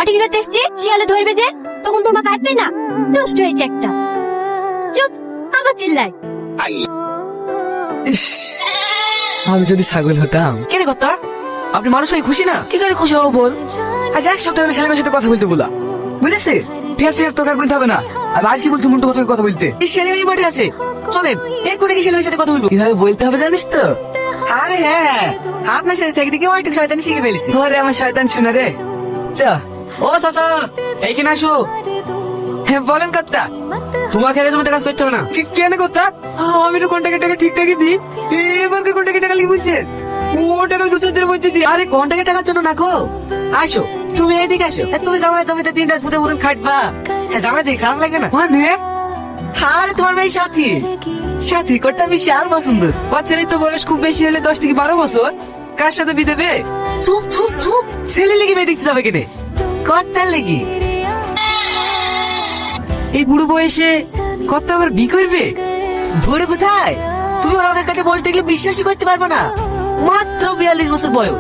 মাটি কি করতে এসছি, শিয়ালে ধরবে যে, তখন তোর মা কাটবে না? দুষ্ট হয়েছে একটা। চুপ, আবার চিল্লায়। ইস, আমি যদি ছাগল হতাম। কেন করতা? আপনি মানুষ হয়ে খুশি না? কি করে খুশি হবো বল? আজ এক সপ্তাহ হলো সেলিমের সাথে কথা বলতে বলা, বুঝেছে? ফেস ফেস তোকে আর বলতে হবে না। আর আজ কি বলছো মুন্টু কথা বলতে? এই সেলিমের বটে আছে, চলেন এক করে কি সেলিমের সাথে কথা বলবো। কিভাবে বলতে হবে জানিস তো? আরে হ্যাঁ, আপনার সাথে থেকে থেকে অনেক শয়তান শিখে ফেলেছি। ওরে আমার শয়তান শোনা রে। চা ও চাচা, এইখানে আসো। হ্যাঁ বলেন কর্তা। তোমাকে তোমাদের কাজ করতে হবে না। কেন কর্তা? আমি তো কন্টাকে টাকা ঠিকঠাকই দিই। এবার কন্টাকে টাকা লিখে বলছেন? ও টাকা 2-4 দিনের মধ্যে দিই। আরে কন্টাকে টাকার জন্য না গো, আসো তুমি এইদিকে আসো। তুমি জামাই জমিতে 3 রাত পুঁতে মতন খাটবা। হ্যাঁ জামাই দেখি খারাপ লাগবে না মানে? আরে তোমার মেয়ে সাথী, সাথী কর্তা বিশাল পছন্দ। বাচ্চারই তো বয়স খুব বেশি হলে 10 থেকে 12 বছর। কার সাথে বিয়ে দেবে? চুপ চুপ চুপ, ছেলে লেগে মেয়ে দেখতে যাবে কেনে? কর্তার লেগে? এই বুড়ো বয়সে কত আবার বি করবে? ধরে কোথায়? তুমি ওর কাছে বয়স দেখলে বিশ্বাসই করতে পারবে না। মাত্র 42 বছর বয়স।